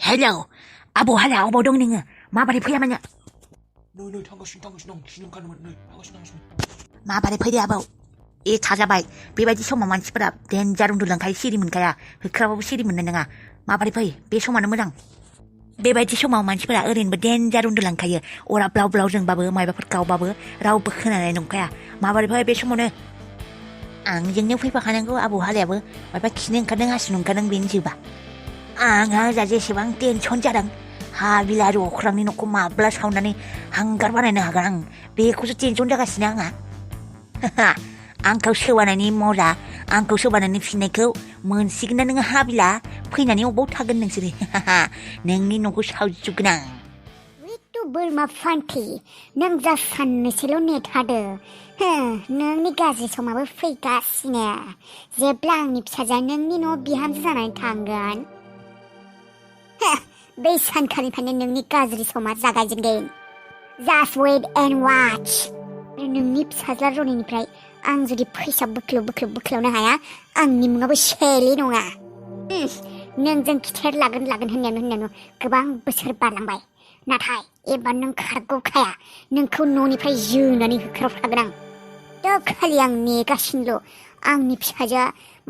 hello आबौ हाला अबाव दं नोङो माबोरै फैयामोन नै थांगासिनो दं खिनो ओंखारदोंमोन नै थांगासिनो माबोरै फैदो आबौ ए थाजाबाय बेबायदि समाव मानसिफोरा देन्जार उन्दुलांखायो सिरि मोनखाया होख्राबाबो सिरि मोननाय नङा माबोरै फै बे समानो मोजां बेबायदि समाव मानसिफोरा ओरैनोबो देन्जार उन्दुलांखायो अरा ब्लाव ब्लाव जोंबाबो मायबाफोर गावबाबो रावबो खोनानाय नंखाया माबोरै फै बे समावनो आंजोंनो फैफाखानांगौ आबौ हालायाबो मायबा खिनो ओंखारदों हासुनो ओंखारदों बेनो जोबा आंहा जा जेसेबां टेनसन जादों हा बिलारि अख्रांनि न'खौ माब्ला सावनानै हांगार बानायनो हागोन आं बेखौसो टेनसन जागासिनो आंहा आंखौ सोबानायनि मजा आंखौ सोबानायनि फिननायखौ मोनसिगोन ना नोङो हाबिला फैनानै अबाव थागोन नोंसोरो नोंनि न'खौ सावजोबगोन आं विटु बोरमा फान्थि नों जा साननैसोल' नेथादो नोंनि गाज्रि समाबो फैगासिनो जेब्ला आंनि फिसाजोआ नोंनि न'आव बिहामजो जानानै थांगोन बै सानखालिनिफ्रायनो नोंनि गाज्रि समा जागायजेनगोन जास्ट वेट एन्ड वाच नोंनि फिसाज्ला रनिनिफ्राय आं जुदि फैसा बोख्लावनो हाया आंनि मुङाबो शेलि नङा नोंजों खिथेर लागोन होननायानो गोबां बोसोर बारलांबाय नाथाय एबार नों खारग'खाया नोंखौ न'निफ्राय जोनानै होख्रावखागोन आं दाखालि आं नेगासिनोल' आंनि फिसाजोआ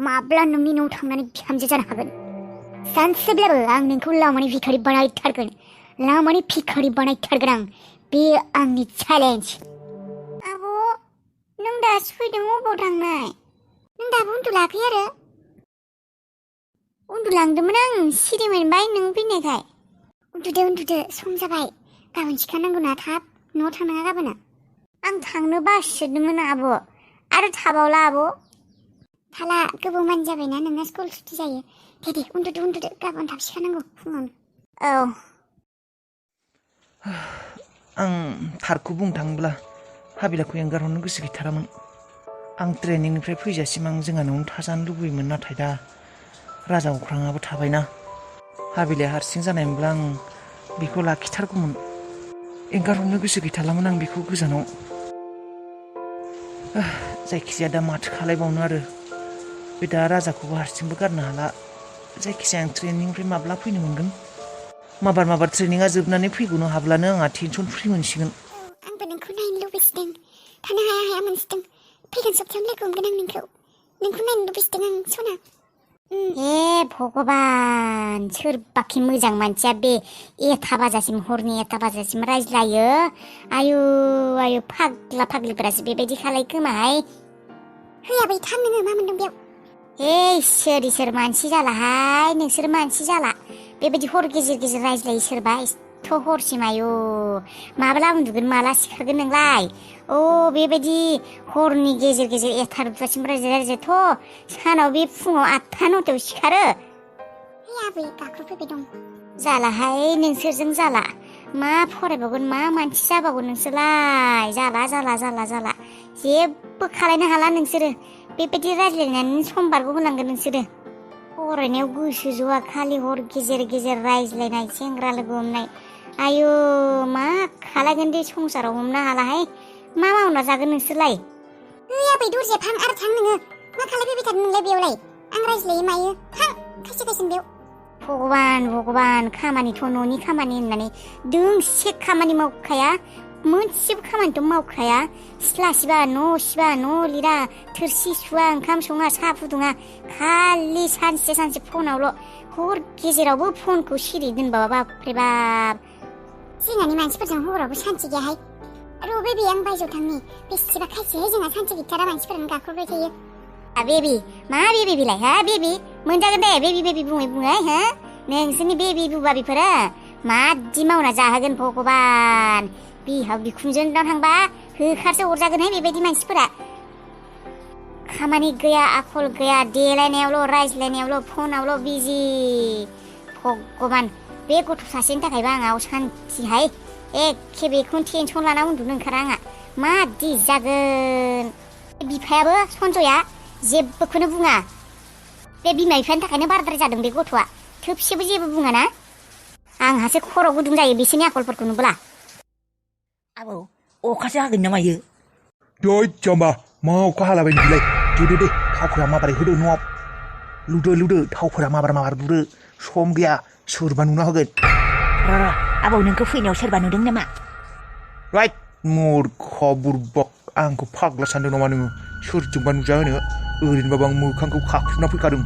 माब्ला नोंनि न'आव थांनानै बिहामजो जानो हागोन सानसेब्लाबो आं नोंखौ लामानि भिखारि बानायथारगोन आं बे आंनि चेलेन्ज आब' नों दासो फैदों अबाव थांनाय नों दाबो उन्दुलाखै आरो उन्दुलांदोंमोन आं सिरि मोनबाय नों फैनायखाय उन्दुदो सम जाबाय गाबोन सिखारनांगौ ना थाब न'आव थांनाङा गाबोन आं थांनो बासिदोंमोन आब' आरो थाबावला आब' थाला गोबाव मान जाबायना नोंना स्कुल सुटि जायो दे उन्दुदो गाबोन थाब सिखारनांगौ फुङावनो औ आं थारखौ बुंनो थाङोब्ला हाबिलाखौ एंगारहरनो गोसो गैथारामोन आं ट्रेनिंनिफ्राय फैजासिम आं जोंहानावनो थाजानो लुबैयोमोन नाथाय दा राजा अख्राङाबो थाबायना हाबिलाया हारसिं जानायमोनब्ला आं बेखौ लाखिथारगौमोन एंगारहरनो गोसो गैथारलामोन आं बेखौ गोजानाव जायखिजाया दा माथो खालायबावनो आरो बे दा राजाखौबो हारसिंबो गारनो हाला जायखिजाया आं ट्रेनिंनिफ्राय माब्ला फैनो मोनगोन माबार ट्रेनिंआ जोबनानै फैगौनो हाब्लानो आंहा टेनसन फ्रि मोनसिगोन आंबो नोंखौ नायनो लुबैसिदों थानो हाया मोनसिदों फैगोन सप्तायाव लोगो हमगोन आं नोंखौ नायनो लुबैसिदों आं सना हे भगबान सोरबाखि मोजां मानसिया बे एथा बाजासिम हरनि एथा बाजासिम रायज्लायो आयु फाग्लिफोरासो बेबायदि खालाय खोमाहाय होयाबै थान नोङो मा मोनदों बेयाव हे इसोर मानसि जालाहाय नोंसोर मानसि जाला बेबायदि हर गेजेर रायज्लायो सोरबा एथ' हरसिम आयु माब्ला उन्दुगोन माला सिखारगोन नोंलाय बेबायदि हरनि गेजेर एथा दुथासिम रायज्लायथ' सानाव बे फुङाव 8-9 सिखारो आबै गाख्रबफैबाय दं जालाहाय नोंसोरजों जाला मा फरायबावगोन मा मानसि जाबावगोन नोंसोरलाय जाला जेबो खालायनो हाला नोंसोरो बेबायदि रायज्लायनानै सम बारग' होनांगोन नोंसोरो फरायनायाव गोसो ज'आ खालि हर गेजेर रायज्लायनाय सेंग्रा लोगो हमनाय आयु मा खालायगोन दे संसाराव हमनो हालाहाय मा मावना जागोन नोंसोरलाय आबै दरजाया फां आरो थां नोङो मा खालायफैबाय थादों नोंलाय बेयावलाय आं रायज्लायो मायो थां खायसे बेयाव भगबान खामानिथ' न'नि खामानि होननानै दोंसे खामानि मावखाया मोनसेबो खामानिथ' मावखाया सिथ्ला सिबा न' लिरा थोरसि सुवा ओंखाम सङा साहा फुदुङा खालि सानसे फनावल' हर गेजेरावबो फनखौ सिरि दोनबावा बाबरे बाब जोंहानि मानसिफोरजों हरावबो सान्थि गैयाहाय बेबि आं बायजोआव थांनि बेसेबा खायसेहाय जोंहा सान्थि गैथारा मानसिफोरानो गाख्रबबाय थायो बेबि मा बेबि बिलाय हा बेबि मोनजागोन दे बेबि बुङै हा नोंसोरनि बेबि बुबाबिफोरा मादि मावना जाहोगोन भगबान बिहाव बिखुनजोनाव थांबा होखारसो हरजागोनहाय बेबायदि मानसिफोरा खामानि गैया आखल गैया देलायनायावल' रायज्लायनायावल' फनावल' बिजि भगबान बे गथ' सासेनि थाखायबो आंहा सान्थिहाय एखे बेखौनो टेनसन लाना उन्दुनो ओंखारा आंहा मादि जागोन बिफायाबो सन्जया जेबोखौनो बुङा बे बिमा बिफानि थाखायनो बाराद्राय जादों बे गथ'आ थोबसेबो जेबो बुङाना आंहासो खर' गुदुं जायो बिसोरनि आखलफोरखौ नुब्ला आबौ अखासो हागोन ना मायो जाम्बा मा अखा हालाबाय बिलाय दे थावफोरा माबारै होदो न'आव लुदो थावफोरा माबार बुदो सम गैया सोरबा नुना होगोन र' आबौ नोंखौ फैनायाव सोरबा नुदों नामा राइट मूर्ख बुरबक आंखौ फाग्ला सानदों नामा नोङो सोरजोंबा नुजा होनो ओरैनोबाबो आं मोखांखौ खाख्रुबना फैखादों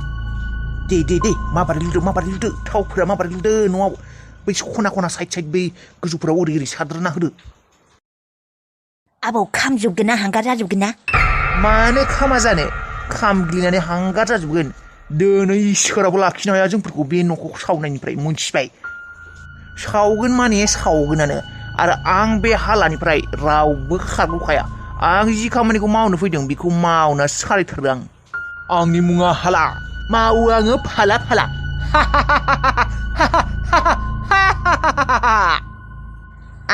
दे माबारै लुदो थावफोरा माबारै लुदो न'आव बै खना साइड बै गोजौफोराव ओरै सारद्राना होदो आबौ खामजोबगोन ना हांगार जाजोबगोन ना मानो खामा जानो खामग्लिनानै हांगार जाजोबगोन दिनै इसोराबो लाखिनो हाया जोंफोरखौ बे न'खौ सावनायनिफ्राय मोनथिबाय सावगोन माने सावगोनानो आरो आं बे हालानिफ्राय रावबो खारग'खाया आं जि खामानिखौ मावनो फैदों बेखौ मावना सालायथारदों आं आंनि मुङा हाला मावो आङो फाला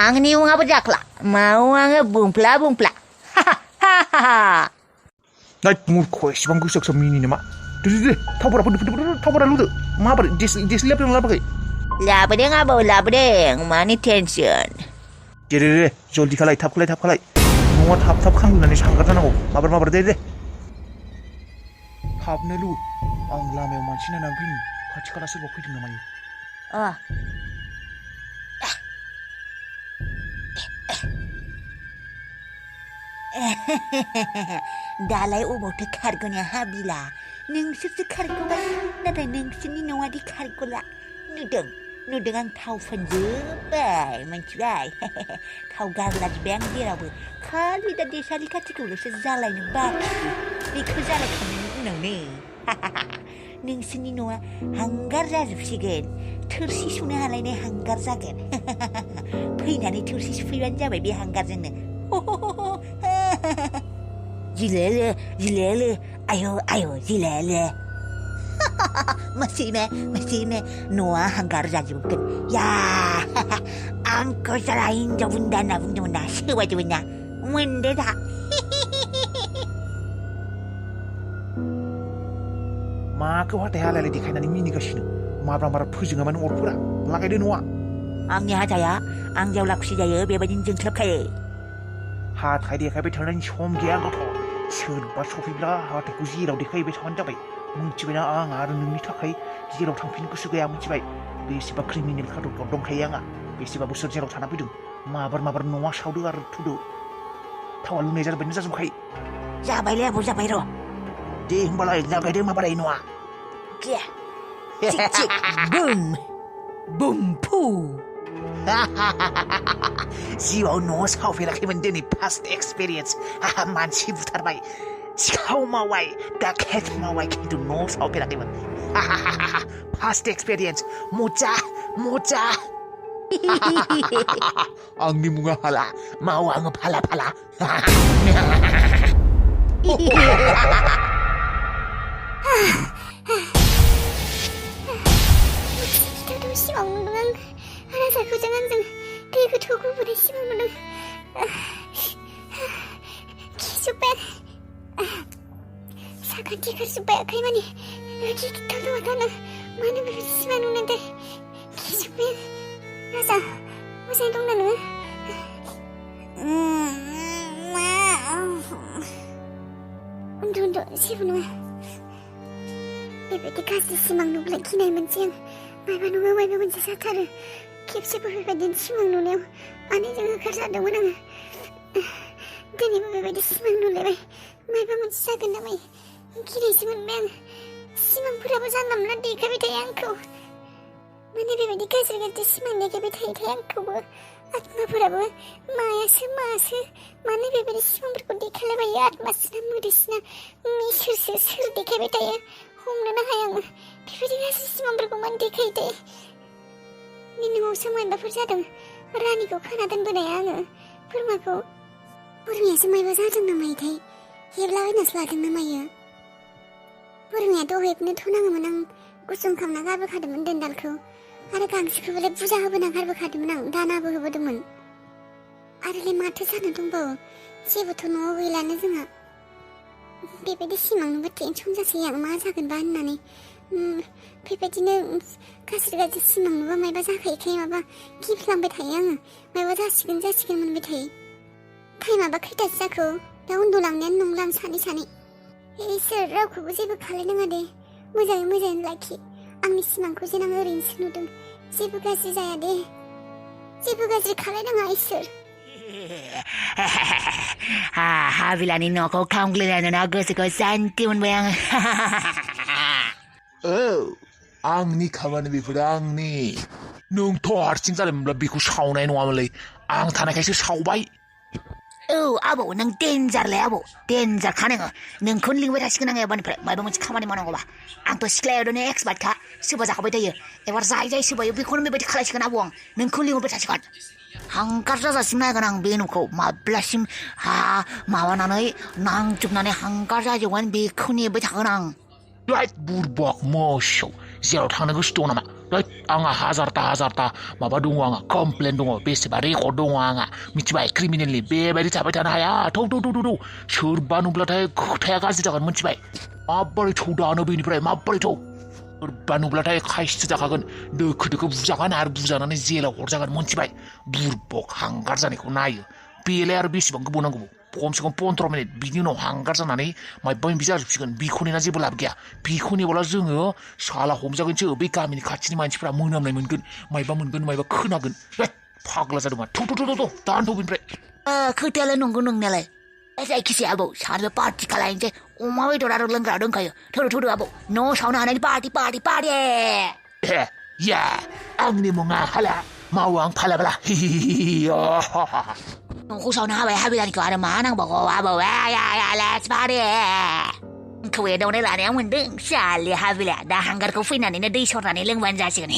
आंनि मुङाबो जाख्ला मावो आङो बुंफ्ला नाय मूर्ख एसेबां गोसोआव मिनि नामा दे थावफोरा लुदो माबोरै देसलियाबदों लाबोखै लाबोदों आबौ लाबोदों मानि टेनसन दे जल्दि खालाय थाब खालाय न'आ थाब खामग्लिनानै हांगार जानांगौ माबार दे थाबनो लु आं लामायाव मानसि नायनानै फैनो खाथि खाला सोरबा फैदों नामा दालाय अबावथो खारग'नो हाबिला नोंसोरसो खारग'बाय नाथाय नोंसोरनि न'आदि खारग'ला नुदों आं थाव फोनजोब्बाय मिथिबाय थाव गारलाजोब्बाय आं जेरावबो खालि दा देसालि खाथिखौल'सो जालायनो बाखि बेखौ जालायखांनायनि उनावनो नोंसोरनि न'आ हांगार जाजोबसिगोन थोरसि सुनो हालायनाय हांगार जागोन फैनानै थोरसि सुफैबानो जाबाय बे हांगारजोंनो जिलेले आयौ जिलेले masih me Noah hanggar jajubkan ya angko sarahin jabunda sewa jabunda wende dah माखौ हाथाय हालायलाय देखायनानै मिनिगासिनो माब्रा फोजोङामानो अरफोरा लागायदो न'आ आंनि हाथाया आं जेब्ला खुसि जायो बेबायदिनो जोंख्लाबखायो हाथाय देखायबाय थानायनि सम गैया गथ' सोरबा सफैब्ला हाथायखौ जेराव देखायबाय थाबानो जाबाय मिथिबायना आं आरो नोंनि थाखाय जेराव थांफिननो गोसो गैया मिथिबाय बेसेबा क्रिमिनेल खादरफ्राव दंखायो आंहा बेसेबा बोसोर जेराव थाना फैदों माबार न'आ सावदो आरो थुदो थावा लुनाय जाबायनो जाजोबखायो जाबायलै आबौ जाबाय र' दे होमबालाय जागायदो माबाराय न'आ चिक बुम फु जिउआव न' सावफेराखैमोन दिनै फार्स्ट एक्सपिरियेन्स मानसि बुथारबाय सिखाव मावबाय डाकेट मावबाय खिन्थु न' सावफेराखैमोन फार्स्ट एक्सपिरियेन्स मजा आंनि मुङा हाला मावो आङो फाला सिमां नुदों आं राजाखौजों आंजों दै गोथौ गुबुरै सिमां नुदों खिजोब्बाय साखान्थि खारजोब्बाय आखाइ मानि गिथाव दङ मानो बेबायदि सिमां नुनांदों खिजोब्बाय राजा मोजाङै दंना नोङो उन्दु जेबो नङा बेबायदि गाज्रि सिमां नुब्ला गिनाय मोनसै आं मायबा मोनसे जाथारो खेबसेबो बेबायदिनो सिमां नुनायाव आनैजों होखारजादोंमोन आङो दिनैबो बेबायदि सिमां नुलायबाय मायबा मोनसे जागोन नामा गिनायसो मोनबाय आं सिमांफोराबो जानला मोनला देखायबाय थायो आंखौ माने बेबायदि गाज्रि सिमां देखायबाय थायो आंखौबो आत्माफोराबो मायासो मानो बेबायदि सिमांफोरखौ देखायलायबायो आत्मासो ना मोदैसो ना इसोरसो सोर देखायबाय थायो हमनोनो हाया आङो बेबायदि गाज्रि सिमांफोरखौ मानो देखायो दे न'आवसो मायबाफोर जादों रानिखौ खाना दोनबोनाया आङो बोरमायासो मायबा जादों नामायोथाय हेबलाबायनासो लादों नामायो बोरमायाथ' हेबनोथ' नाङामोन आं गुसुं खालामना गारबोखादोंमोन दोनदालखौ आरो गांसोखौबोलाय बुरजा होबोना गारबोखादोंमोन आं दानाबो होबोदोंमोन आरोलाय माथो जानो दंबावो जेबोथ' न'आव गैलानो जोंहा बेबायदि सिमां नुबा टेनसन जासै आं मा जागोनबा होननानै बेबायदिनो गाज्रि सिमां नुबा मायबा जाखायोखाय माबा गिफ्लांबाय थायो आङो मायबा जासिगोन मोनबाय थायो टाइमाबा खैथासो जाखो दा उन्दुलांनायानो नंला आं सानै इसोर रावखौबो जेबो खालायनाङा दे मोजाङै लाखि आंनि सिमांखौ जेन आं ओरैनोसो नुदों जेबो गाज्रि जाया दे जेबो गाज्रि खालायनाङा इसोर हाबिलानि न'खौ खामग्लिनाय नुना गोसोखौ सान्ति मोनबाय आङो औ आंनि खामानि बेफोरो आंनि नोंथ' हारसिं जादोंमोनब्ला बेखौ सावनाय नङामोनलै आं थानायखायसो सावबाय औ आबौ नों डेन्जारलै आबौ डेन्जारखा नोङो नोंखौनो लिंबाय थासिगोन आङो एबारनिफ्राय माबा मोनसे खामानि मावनांगौबा आंथ' सिख्लायावनो एक्सपार्टखा सोरबा जाखाबाय थायो एबार जाय सोबायो बेखौनो बेबायदि खालायसिगोन आबौ आं नोंखौनो लिंहरबाय थासिगोन हांगार जाजासिम नायगोन आं बे न'खौ माब्लासिम माबानानै नांजोबनानै हांगार जाजोबगोन बेखौ नेबाय थागोन आं बुरबक मोसौ जेराव थांनो गोसो दं नामा आंहा हाजारता माबा दङ आंहा कमप्लेन दङ बेसेबा रेकर्ड दङ आंहा मिथिबाय क्रिमिनेलनि बेबायदि थाबाय थानो हाया थौ सोरबा नुब्लाथाय खोथाया गाज्रि जागोन मिथिबाय माबोरै थौ दानो बेनिफ्राय माबोरै थौ सोरबा नुब्लाथाय खायसो जाखागोन दोखो बुजागोन आरो बुजानानै जेलाव हरजागोन मिथिबाय बुरबक हांगार जानायखौ नायो बेलाय आरो बेसेबां गोबाव नांगौ खमसे खम 15 मिनिट बिनि उनाव हांगार जानानै माबा माबि जाजोबसिगोन बेखौ नेना जेबो लाब गैया बेखौ नेबाला जोङो साला हमजागोनसो बे गामिनि खाथिनि मानसिफ्रा मोनामनाय मोनगोन मायबा खोनागोन फाग्ला जादों मा थौ दानथ' बेनिफ्राय खोथायालाय नंगौ नोंनायालाय जायखिजाया आबौ सानैबो पार्टि खालायनोसै अमा बेदर आरो लोंग्रा दंखायो थौदो आबौ न' सावनो हानायनि पार्टि या आंनि मुङा हाला मावो आं फालाबला न'खौ सावनो हाबाय हाबिलानिखौ आरो मा नांबावगौ आबौ लेट्स पार्टि खौ एदावनाय लानायाव मोनदों साले हाबिला दा हांगारखौ फैनानैनो दै सरनानै लोंबानो जासिगोन